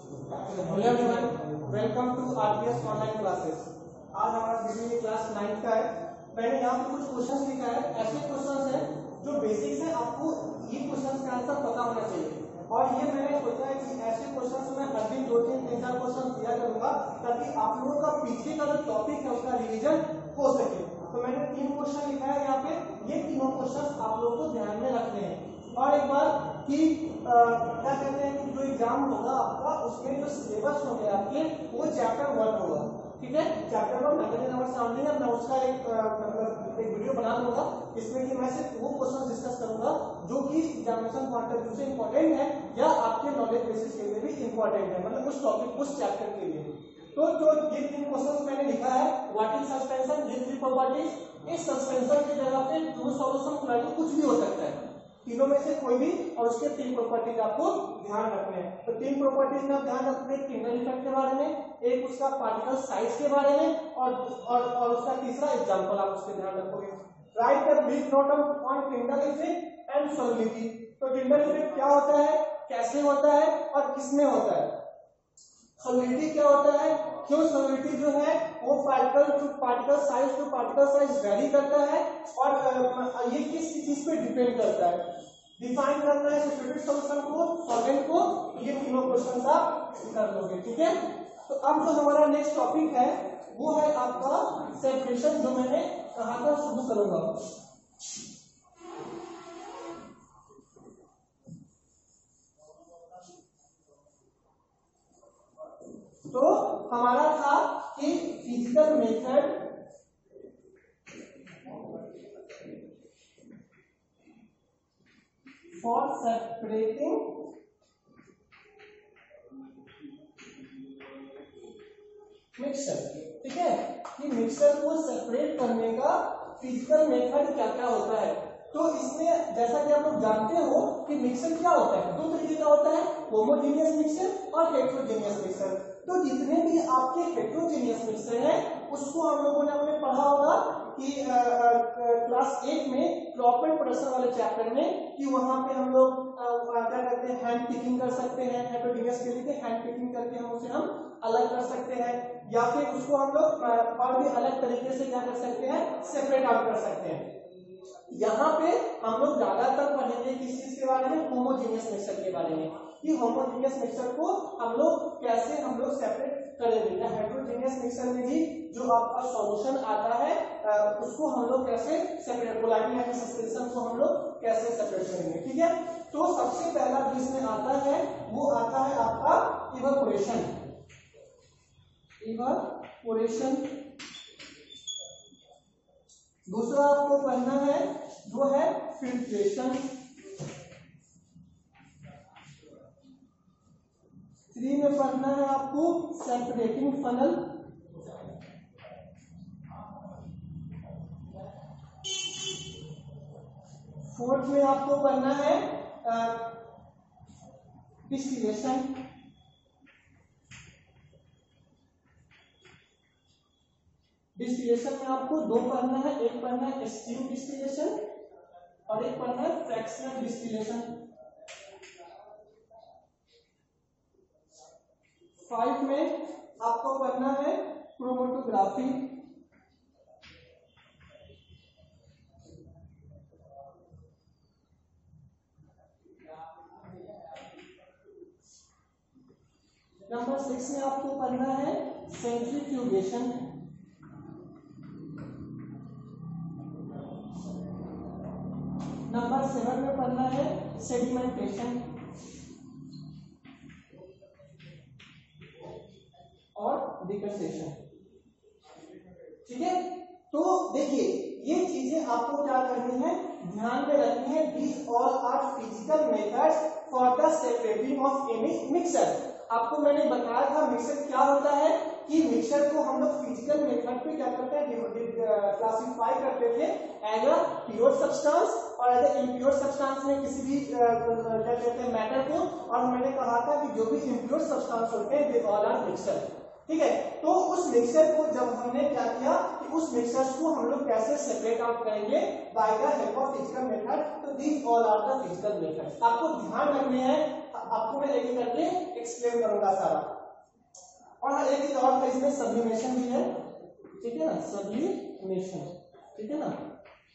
Hello everyone, welcome to RPS online classes. आज हमारा video class 9 का है। मैंने यहाँ पे कुछ क्वेश्चन लिखा है। ऐसे क्वेश्चन है जो बेसिक है, आपको ये क्वेश्चन का आंसर पता होना चाहिए। और ये मैंने सोचा है कि ऐसे क्वेश्चन में हर दिन 2-3-4 क्वेश्चन दिया करूंगा ताकि आप लोगों का पीछे का जो टॉपिक है उसका रिविजन हो सके। तो मैंने 3 क्वेश्चन लिखा है यहाँ पे। ये तीनों क्वेश्चन आप लोगों को ध्यान में रखने हैं। और एक बार कि क्या कहते हैं कि जो एग्जाम होगा आपका, उसमें जो सिलेबस होंगे आपके, वो चैप्टर 1 होगा। ठीक है, चैप्टर 1 मैगजीन नंबर सामने है। मैं उसका एक वीडियो बना दूंगा जिसमें कि मैं सिर्फ वो क्वेश्चन डिस्कस करूंगा जो कि एग्जामिनेशन पॉइंट ऑफ व्यू से इंपॉर्टेंट है या आपके नॉलेज बेसिस के लिए भी इंपॉर्टेंट है, मतलब उस टॉपिक उस चैप्टर के लिए। तो जो ये 3 क्वेश्चन मैंने लिखा है, व्हाट इज सस्पेंशन, ये 3 प्रॉपर्टीज। इस सस्पेंशन की जगह पे दो सॉल्यूशन कुछ भी हो सकता है, तीनों में से कोई भी, और उसके 3 प्रॉपर्टीज आपको ध्यान रखने हैं। तो 3 प्रॉपर्टीज में ध्यान रखने, किंडल इफेक्ट के बारे में, एक उसका पार्टिकल साइज के बारे में, और उसका तीसरा एग्जांपल आप उसके ध्यान रखोगे। Right the brief note on Kindle effect and solubility. तो किंडल इफेक्ट क्या होता है, कैसे होता है और किसमें होता है। सॉल्युबिलिटी क्या होता है, क्यों सॉल्युबिलिटी जो है वो पार्टिकल साइज वेरी करता है, और ये किस चीज पे डिपेंड करता है। डिफाइन करना है सैचुरेटेड सॉल्यूशन को, सॉल्वेंट को। ये तीनों क्वेश्चन आप कर लोगे। ठीक है, तो अब जो हमारा नेक्स्ट टॉपिक है वो है आपका सेपरेशन, जो मैंने कहा था शुरू करूंगा। तो हमारा था कि physical method for separating mixture. ठीक है, कि मिक्सचर को सेपरेट करने का फिजिकल मेथड क्या क्या होता है। तो इसमें जैसा कि आप लोग जानते हो कि मिक्सचर क्या होता है, 2 तरीके का होता है, होमोजेनियस मिक्सचर और हेटेरोजेनियस मिक्सचर। तो जितने भी आपके हेटेरोजेनियस मिक्सचर हैं उसको हम लोगों ने अपने पढ़ा होगा कि क्लास 8 में क्रॉप एंड प्रोडक्शन वाले चैप्टर में, कि वहां पे हम लोग क्या करते हैं, हैंड पिकिंग कर सकते हैं। हेटेरोजेनियस के लिए हैंड पिकिंग करके हम उसे अलग कर सकते हैं, या फिर उसको हम लोग और भी अलग तरीके से क्या कर सकते हैं, सेपरेट आउट कर सकते हैं। यहाँ पे हम लोग ज्यादातर पढ़ेंगे किस चीज के बारे में, होमोजेनियस मिक्सचर के बारे में, कि होमोजेनियस मिक्सचर को हम लोग कैसे सेपरेट करेंगे, या हेटेरोजेनियस मिक्सचर में भी जो आपका सॉल्यूशन आता है उसको हम लोग कैसे सेपरेट, पोलैरिटी एंड सस्पेंशन को हम लोग कैसे सेपरेट करेंगे। ठीक है, तो सबसे पहला जो इसमें आता है वो आता है आपका इवेपोरेशन। दूसरा आपको पढ़ना है जो है फिल्ट्रेशन। 3 में पढ़ना है आपको सेपरेटिंग फनल। 4th में आपको पढ़ना है डिस्टिलेशन। डिस्टिलेशन में आपको 2 पढ़ना है, एक पढ़ना है स्टीम डिस्टिलेशन और एक पढ़ना है फ्रैक्शनल डिस्टिलेशन। 5 में आपको पढ़ना है क्रोमेटोग्राफी। नंबर 6 में आपको पढ़ना है सेंट्रीफ्यूगेशन। नंबर 7 में पढ़ना है सेडिमेंटेशन और डिकम्पोजिशन। ठीक है, तो देखिए ये चीजें आपको क्या करनी है, ध्यान में रखनी है। These all are physical methods for the separating of any mixture. आपको मैंने बताया था मिक्सचर क्या होता है, कि मिक्सचर को हम लोग फिजिकल मेथड पे क्या करते हैं, क्लासिफाई करते थे एज अ प्योर सब्सटेंस और एज अ इम्प्योर सब्सटेंस में किसी भी क्या कहते हैं मैटर को। और मैंने कहा था कि जो भी इम्प्योर सब्सटेंस होते हैं दे ऑल आर मिक्सचर। ठीक है, तो उस मिक्सचर को जब हमने क्या किया कि उस मिक्सचर्स को हम लोग कैसे सेपरेट आउट करेंगे by the help of physical method. तो these all are the physical methods. आपको ध्यान रखने हैं आपको मैं एक करके एक्सप्लेन करूंगा सारा। और हाँ, एक चीज और था इसमें, सब्लिमेशन भी है, ठीक है ना, सब्लिमेशन, ठीक है ना,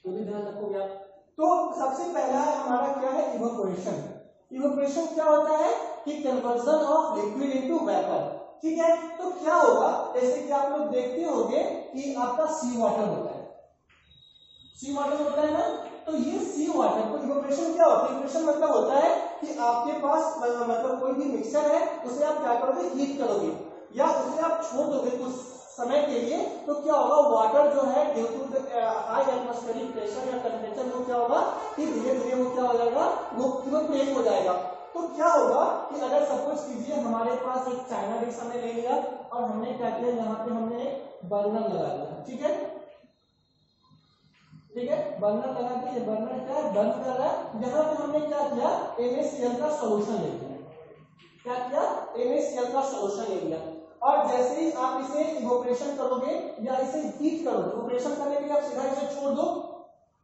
तो भी ध्यान रखोगे आप। तो सबसे पहला है हमारा क्या है, इवोपोरेशन। इवोपोरेशन क्या होता है कि conversion of liquid into vapour, ठीक है। तो क्या होगा, जैसे कि आप लोग देखते होंगे कि आपका सी वाटर होता है, सी वाटर होता है ना, तो ये सी वाटर को इवोपोरेशन क्या होता है, इवोपोरेशन मतलब होता है कि आपके पास मतलब कोई भी मिक्सचर है, उसे आप क्या करोगे, हीट करोगे या उसे आप छोड़ दोगे कुछ समय के लिए, तो क्या होगा, वाटर जो है due to high atmospheric pressure या टेम्परेचर, वो क्या होगा कि धीरे धीरे वो क्या हो जाएगा, वो इवोपोरेट हो जाएगा। तो क्या होगा कि अगर सपोज कीजिए हमारे पास एक चाइना डिश हमने ले लिया और हमने क्या किया, यहाँ पे हमने बर्नर लगा दिया, ठीक है, ठीक है, बर्नर लगा के, ये बर्नर क्या है, बर्न कर रहा है। यहाँ पे हमने क्या किया, NaCl का सॉल्यूशन ले लिया, क्या किया, NaCl का सॉल्यूशन ले लिया। और जैसे ही आप इसे इवोपोरेशन करोगे या इसे हीट करोगे, इवोपोरेशन करने के लिए आप सीधा इसे छोड़ दो,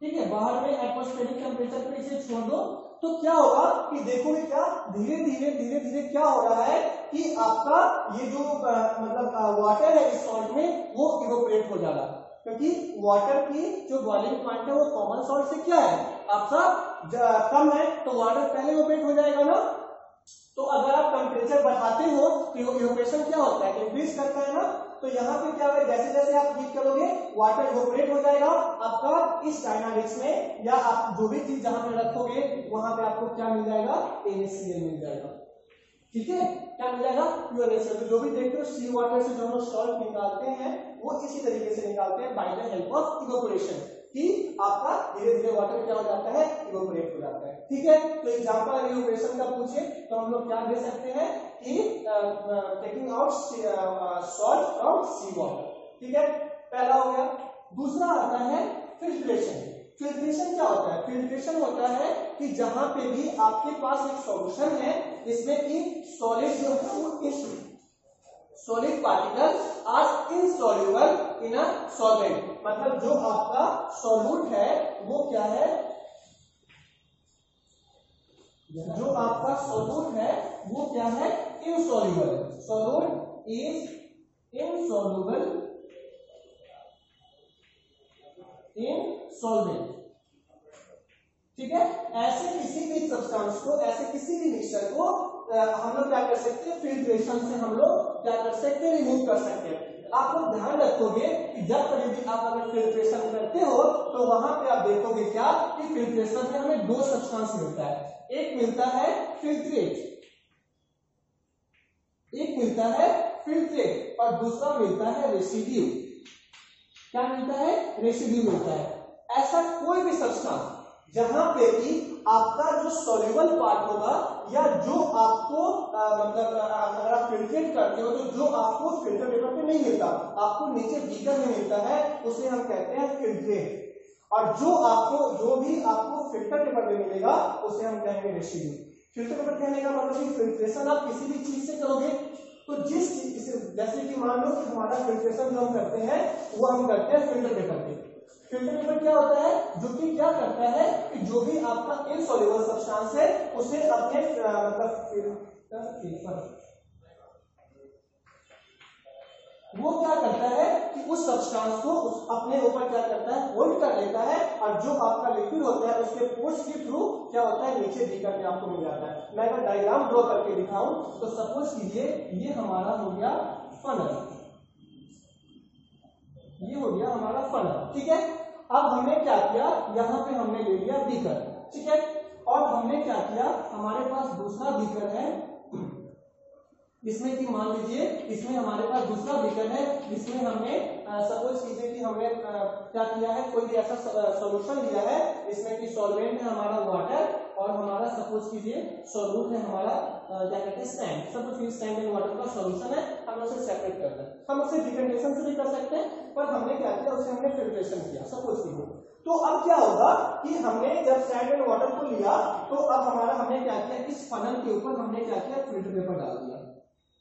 ठीक है, बाहर में एटमॉस्फेरिक टेम्परेचर पे इसे छोड़ दो, तो क्या होगा कि देखोगे क्या, धीरे धीरे क्या हो रहा है कि आपका ये जो मतलब वाटर है इस सॉल्ट में, वो इवोपोरेट हो जा रहा है, क्योंकि वाटर की जो बॉइलिंग पॉइंट है वो कॉमन सॉल्ट से क्या है, आपका कम है, तो वाटर पहले इवोपोरेट हो जाएगा ना। तो अगर आप टेम्परेचर बढ़ाते हो तो इवोपोरेशन क्या होता है, इंक्रीज करता है ना। तो यहाँ पे क्या होगा, जैसे जैसे आप हीट करोगे वाटर इवोपोरेट हो जाएगा आपका इस डायनामिक्स में, या आप जो भी चीज जहां पे रखोगे वहां पे आपको क्या मिल जाएगा, NaCl मिल जाएगा, ठीक है, क्या मिल जाएगा, प्योर NaCl। तो जो भी देखते हो सी वाटर से जो हम सॉल्ट निकालते हैं वो इसी तरीके से निकालते हैं, bye the help of evaporation, कि आपका धीरे धीरे वाटर क्या हो जाता है, इवोपोरेट हो जाता है, ठीक है। तो एग्जांपल इवोपोरेशन का पूछे तो हम लोग क्या दे सकते हैं कि taking out salt from sea water, ठीक है, पहला हो गया। दूसरा आता है फिल्ट्रेशन। फिल्ट्रेशन क्या होता है, फिल्ट्रेशन होता है कि जहां पे भी आपके पास एक सॉल्यूशन है, इसमें कि सॉलिड जो है वो इस solid particles are insoluble in a solvent, मतलब जो आपका सॉल्यूट है वो क्या है, जो आपका सॉल्यूट है वो क्या है, insoluble, solute is insoluble in solvent, ठीक है। ऐसे किसी भी सब्सटेंस को, ऐसे किसी भी मिक्सचर को हम लोग क्या कर सकते हैं, फिल्ट्रेशन से हम लोग क्या कर सकते हैं, रिमूव कर सकते हैं। आप लोग ध्यान रखोगे कि जब कभी भी आप अगर फिल्ट्रेशन करते हो तो वहां पे आप देखोगे क्या कि फिल्ट्रेशन में हमें दो सब्सटेंस मिलता है, एक मिलता है फिल्ट्रेट, एक मिलता है फिल्ट्रेट और दूसरा मिलता है रेसिड्यू। क्या मिलता है, रेसिड्यू मिलता है। ऐसा कोई भी सब्सटेंस जहां पे कि आपका जो सॉल्युबल पार्ट होगा या जो आपको मतलब अगर आप फिल्ट्रेट करते हो तो जो आपको फिल्टर पेपर पे नहीं मिलता, आपको नीचे बीकर में मिलता है, उसे हम कहते हैं फिल्ट्रेट। और जो भी आपको फिल्टर पेपर में मिलेगा उसे हम कहेंगे रेसिड्यू। फिल्टर पेपर कहने का मतलब कि फिल्ट्रेशन आप किसी भी चीज से करोगे, तो जिस चीज से, जैसे कि मान लो कि हमारा फिल्ट्रेशन जो हम करते हैं वो हम करते हैं फिल्टर पेपर पे। फिल्टर पेपर क्या होता है, जो कि क्या करता है कि जो भी आपका इनसॉल्युबल सब्सटेंस है उसे अपने मतलब फिल्टर पेपर वो क्या करता है कि उस सब्सटेंस को अपने ऊपर क्या करता है, होल्ड कर लेता है, और जो आपका लिक्विड होता है उसके पोर्स के थ्रू क्या होता है, नीचे बीकर में आपको मिल जाता है। मैं अगर डायग्राम ड्रॉ करके दिखाऊं तो सपोज कीजिए ये हमारा हो गया फनल, ये हो गया हमारा फनल, ठीक है। अब हमने क्या किया, यहाँ पे हमने ले लिया बीकर, ठीक है, और हमने क्या किया, हमारे पास दूसरा बीकर है, इसमें कि मान लीजिए इसमें हमारे पास दूसरा बीकर है, जिसमें हमने सपोज कीजिए कि हमने क्या किया है, कोई भी ऐसा सॉल्यूशन लिया है जिसमें कि सॉल्वेंट है हमारा वाटर और हमारा सपोज कीजिए सॉल्यूट है हमारा क्या कहते हैं सैंड, सपोज कीजिए सैंड एंड वाटर का सॉल्यूशन है, हम उसे सेपरेट करते हैं, हम उसे डिकंडेंसेशन से भी कर सकते हैं, पर हमने क्या किया, उसे हमने फिल्ट्रेशन किया सपोज कीजिए। तो अब क्या होगा कि हमने जब सैंड एंड वाटर को लिया तो अब हमारा हमने क्या किया, इस फनल के ऊपर हमने क्या किया, फिल्टर पेपर डाल दिया,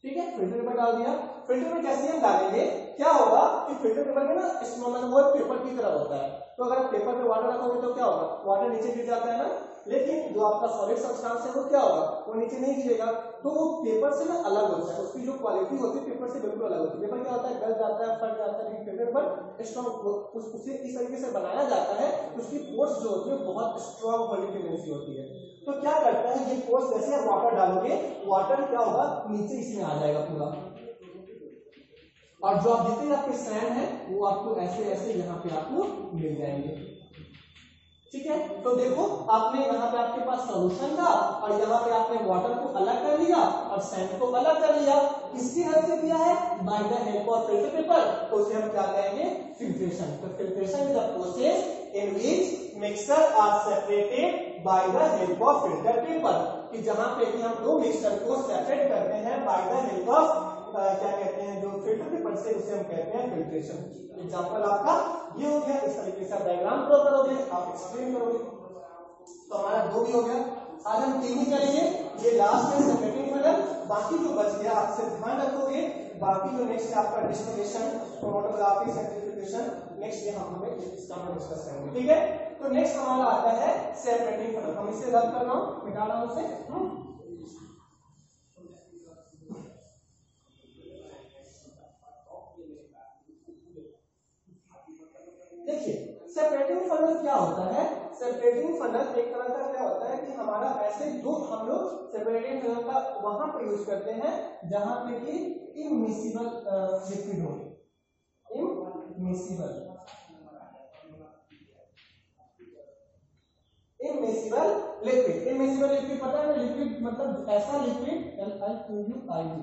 ठीक है, फिल्टर पेपर डाल दिया। फिल्टर में जैसे हम डालेंगे क्या होगा कि फिल्टर पेपर में ना इसमें मतलब वो पेपर की तरह होता है, तो अगर पेपर पे वाटर रखोगे तो क्या होगा, वाटर नीचे गिर जाता है ना, लेकिन जो आपका सॉलिड सब्सटेंस है वो क्या होगा, वो नीचे नहीं गिरेगा, तो वो पेपर से ना अलग होता है, उसकी जो क्वालिटी होती है पेपर से बिल्कुल अलग होती है। पेपर क्या होता है, गल जाता है, फट जाता है, लेकिन पेपर स्ट्रॉन्ग उसे इस तरीके से बनाया जाता है, उसकी फोर्स जो होती है बहुत स्ट्रॉन्ग होने की टेंडेंसी होती है। तो क्या करता है ये फोर्स, जैसे आप वाटर डालोगे, वाटर क्या होगा नीचे इसमें आ जाएगा पूरा, और जो आप जितने आपके सैंड है वो आपको ऐसे ऐसे यहाँ पे आपको मिल जाएंगे। ठीक है, तो देखो आपने यहाँ पे आपके पास सॉल्यूशन था और यहाँ पे आपने वाटर को अलग कर लिया और सैंड को अलग कर लिया। किसकी हेल्प से किया है, by the help of filter paper. तो उसे हम क्या कहेंगे, फिल्ट्रेशन। तो filtration is the process in which mixture are separated by the help of filter paper, कि जहां पे कि हम दो मिक्सचर को सेपरेट करते हैं बाय द हेल्प ऑफ क्या कहते हैं, जो फिल्टर पेपर से, उसे हम कहते हैं फिल्ट्रेशन। एग्जांपल आपका ये हो गया, इस तरीके से आप डायग्राम ड्रॉ करोगे, आप एक्सप्लेन करोगे। तो हमारा दो भी हो गया, आज हम तीन ही करेंगे, ये लास्ट में सेपरेटिंग फनल। बाकी जो बच गया आपसे ध्यान रखोगे, बाकी जो नेक्स्ट है आपका डिस्टिलेशन, क्रोमैटोग्राफी, सेंट्रीफ्यूगेशन, नेक्स्ट ये हम हमें इसका हम डिस्कस करेंगे। ठीक है, तो नेक्स्ट हमारा आता है सेपरेटिंग फनल। हम इसे रद्द कर रहा हूं, मिटा रहा हूं उसे। देखिए सेपरेटिंग फनल क्या होता है, सेपरेटिंग फनल एक तरह का क्या होता है कि हमारा ऐसे दो, हम लोग सेपरेटिंग फनल का वहां पर यूज करते हैं जहां पे कि इमिसिबल लिक्विड हो, इमिसिबल लिक्विड पता है, लिक्विड मतलब ऐसा लिक्विड, LIQUID,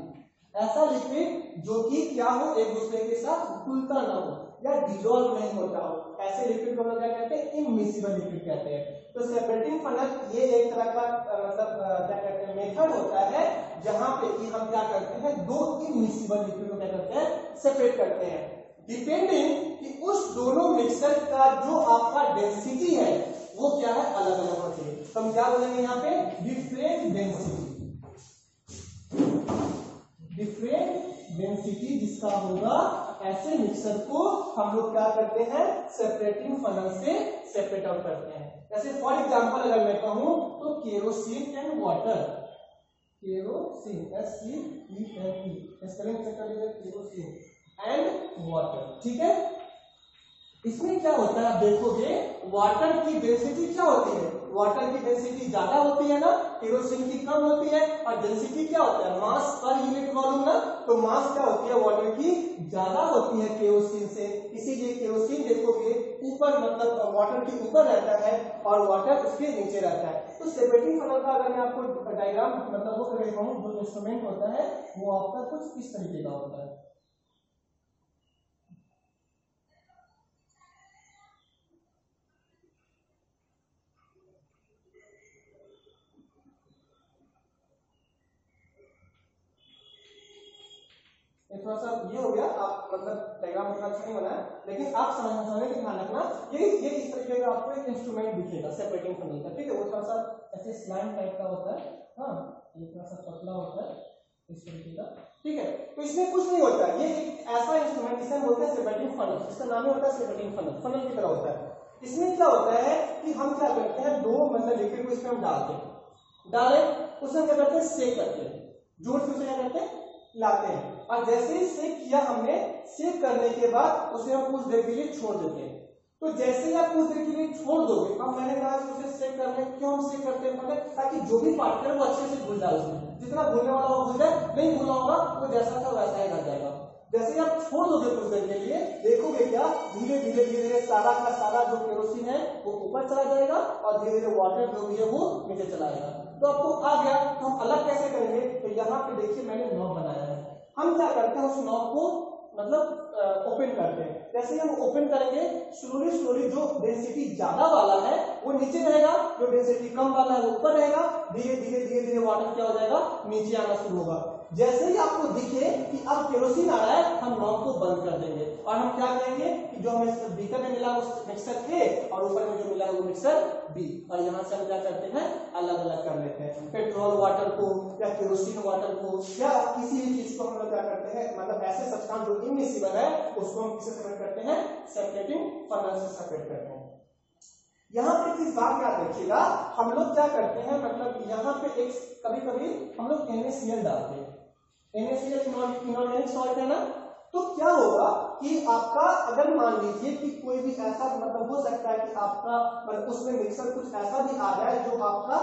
ऐसा लिक्विड जो कि क्या हो, एक दूसरे के साथ घुलता ना हो या डिसॉल्व नहीं होता हो, ऐसे लिक्विड को हम क्या कहते हैं, इमिसिबल लिक्विड कहते हैं। तो सेपरेटिंग फनल ये एक तरह का मतलब क्या कहते हैं, मेथड होता है जहां पे कि हम क्या करते हैं, दो इमिसिबल लिक्विड को क्या करते हैं, सेपरेट करते हैं, डिपेंडिंग कि उस दोनों मिक्सचर का जो आपका डेंसिटी है वो क्या है, अलग अलग होती है। तो हम क्या बोलेंगे यहाँ पे, डिफरेंट डेंसिटी जिसका होगा, ऐसे मिक्सर को हम लोग क्या करते हैं, सेपरेटिंग फनल से सेपरेट आउट करते हैं। जैसे फॉर एग्जांपल अगर मैं कहूं तो kerosene and water, kerosene SCENE spelling check कर लीजिए, केरोसिन एंड वाटर। ठीक है, इसमें क्या होता है, आप देखोगे वाटर की डेंसिटी क्या होती है, वाटर की डेंसिटी ज्यादा होती है ना, केरोसिन की कम होती है, और डेंसिटी क्या होता है, मास पर यूनिट वॉल्यूम ना, तो मास क्या होती है, वाटर की ज्यादा होती है केरोसिन से, इसीलिए केरोसिन देखोगे ऊपर, मतलब वाटर के ऊपर रहता है और वाटर उसके नीचे रहता है। तो सेपरेटिंग फनल का अगर मैं आपको डायग्राम मतलब वो कर रहा हूं, जो इंस्ट्रूमेंट होता है वो आपका कुछ इस तरीके का होता है। थोड़ा सा ये हो गया, आप मतलब डायग्राम उतना अच्छा नहीं बनाया, लेकिन आप समझने के ध्यान रखना, ये इस तरीके का आपको एक इंस्ट्रूमेंट दिखेगा सेपरेटिंग फनल का। ठीक है, वो थोड़ा सा ऐसे स्लाइम टाइप का होता है, हाँ ये थोड़ा सा पतला होता है इस तरीके का। ठीक है, तो इसमें कुछ नहीं होता, ये एक ऐसा इंस्ट्रूमेंट जिसे हम बोलते हैं सेपरेटिंग फनल, इसका नाम ही होता है सेपरेटिंग फनल, फनल की तरह होता है। इसमें क्या होता है कि हम क्या करते हैं, दो मतलब लिक्विड को इसमें हम डालते हैं, डाले उसे क्या करते हैं, सेक करते हैं, जोड़ से उसे क्या करते हैं, लाते हैं, और जैसे ही सेक किया हमने, सेक करने के बाद उसे हम कुछ देर के लिए छोड़ देते हैं। तो जैसे ही आप कुछ देर के लिए छोड़ दोगे, अब मैंने कहा कि उसे सेक करने क्यों हम सेक करते हैं, मतलब ताकि जो भी पार्टिकल है वो अच्छे से घुल जाए, उसमें जितना घुलने वाला वो घुल जाए, नहीं घुलना होगा वो जैसा था वैसा ही रह जाएगा। जैसे ही आप छोड़ दोगे कुछ देर के लिए, देखोगे क्या, धीरे धीरे सारा का सारा जो केरोसिन है वो ऊपर चला जाएगा और धीरे धीरे वाटर जो भी है वो नीचे चला जाएगा। तो आपको आ गया, तो हम अलग कैसे करेंगे, तो यहाँ पे देखिए मैंने नॉब बनाया है, हम क्या करते हैं उस नॉब को मतलब ओपन करते हैं। जैसे हम ओपन करेंगे, स्लोली जो डेंसिटी ज्यादा वाला है वो नीचे रहेगा, जो डेंसिटी कम वाला है वो ऊपर रहेगा, धीरे धीरे वाटर क्या हो जाएगा, नीचे आना शुरू होगा। जैसे ही आपको दिखे कि अब केरोसिन आ रहा है, हम नॉब को बंद कर देंगे और हम क्या करेंगे कि जो हमें बीकर में मिला वो मिक्सर ए और ऊपर में जो मिला वो मिक्सर बी, और यहाँ से हम क्या करते हैं, अलग अलग कर लेते हैं। पेट्रोल वाटर को या केरोसिन वाटर को या किसी भी चीज को हम लोग क्या करते हैं, मतलब ऐसे सब्सटेंस जो इमिसिबल है उसको हम किससे सेपरेट करते हैं, सेपरेटिंग फनल से सेपरेट करते हैं। यहाँ पे एक चीज बात याद रखिएगा, हम लोग क्या करते हैं, मतलब यहाँ पे एक कभी कभी हम लोग NaCl डालते हैं, NaCl इनऑर्गेनिक सॉल्ट है ना, तो क्या होगा कि आपका अगर मान लीजिए कि कोई भी ऐसा मतलब हो सकता है कि आपका मतलब उसमें मिक्सर कुछ ऐसा भी आ जाए जो आपका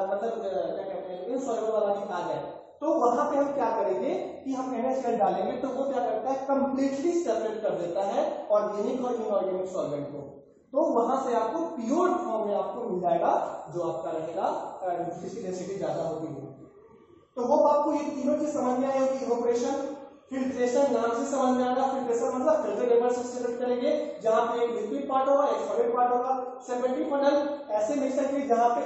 मतलब क्या कहते हैं इनसॉल्युबल वाला भी आ जाए, तो वहां पे हम क्या करेंगे कि हम NaCl डालेंगे तो वो क्या करता है कंप्लीटली सेपरेट कर देता है ऑर्गेनिक और इनऑर्गेनिक सॉल्वेंट को, तो वहां से आपको प्योर फॉर्म में आपको मिल जाएगा जो आपका रहेगा जिसकी डेंसिटी ज्यादा होगी। तो वो आपको ये तीनों चीज समझ में आई होगी, इवेपोरेशन, फिल्ट्रेशन नाम से समझ में आएगा, फिल्ट्रेशन मतलब फिल्टर पेपर से सेपरेट करेंगे जहां पे एक लिक्विड पार्ट होगा एक सॉलिड पार्ट होगा, सेपरेटिंग फनल ऐसे मिक्सर के जहां पे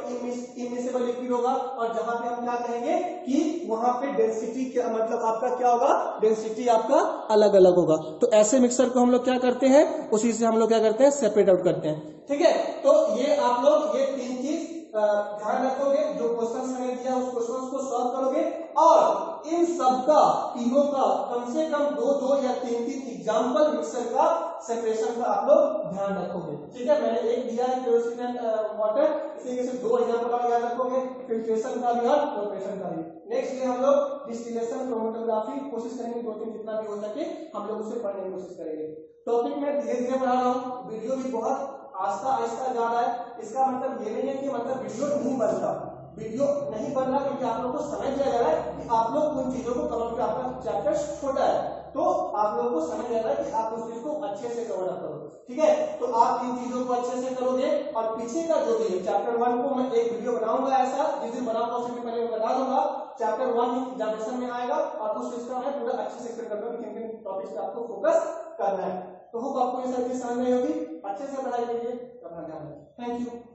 इमिसिबल लिक्विड होगा और जहां पे हम क्या कहेंगे कि वहां पे डेंसिटी क्या मतलब आपका क्या होगा, डेंसिटी आपका अलग अलग होगा। तो ऐसे मिक्सर को हम लोग क्या करते हैं, उसी से हम लोग क्या करते हैं सेपरेट आउट करते हैं। ठीक है, तो ये आप लोग ये तीन चीज ध्यान रखोगे, जो क्वेश्चन मैंने दिया उस क्वेश्चन को सॉल्व करोगे और इन सबका तीनों का कम से कम दो या तीन एग्जांपल मिक्सर का सेपरेशन का आप लोग ध्यान रखोगे। ठीक है, मैंने एक दिया है केरोसिन एंड वाटर, इसी से दो एग्जांपल आप याद रखोगे, फिल्ट्रेशन का भी और इवेपोरेशन का भी। नेक्स्ट डे हम लोग डिस्टिलेशन क्रोमेटोग्राफी कोशिश करेंगे, दो तीन जितना भी हो सके हम लोग उसे पढ़ने की कोशिश करेंगे। टॉपिक में धीरे धीरे बढ़ा रहा हूँ, वीडियो भी बहुत आस्ता आहिस्ता जा रहा है, इसका मतलब ये नहीं है कि मतलब वीडियो नहीं बन रहा, वीडियो नहीं बन रहा क्योंकि आप लोग को समझ लिया जा रहा है कि आप लोग उन चीजों को कवर कर, आपका चैप्टर छोटा है तो आप लोगों को समझ आ रहा है कि आप उस चीज को अच्छे से कवर अप करो। ठीक है, तो आप इन चीजों को अच्छे से करोगे और पीछे का जो भी है चैप्टर 1 को मैं एक वीडियो बनाऊंगा, ऐसा जिस दिन बनाऊंगा उससे भी पहले बता दूंगा, चैप्टर 1 एग्जामिनेशन में आएगा और उस चीज का मैं पूरा अच्छे से एक्सप्लेन करूंगा किन किन टॉपिक्स पे आपको फोकस करना है। तो होप आपको ये सारी चीज समझ में आई होगी, अच्छे से पढ़ाई कीजिए, अपना ध्यान रखें। Thank you.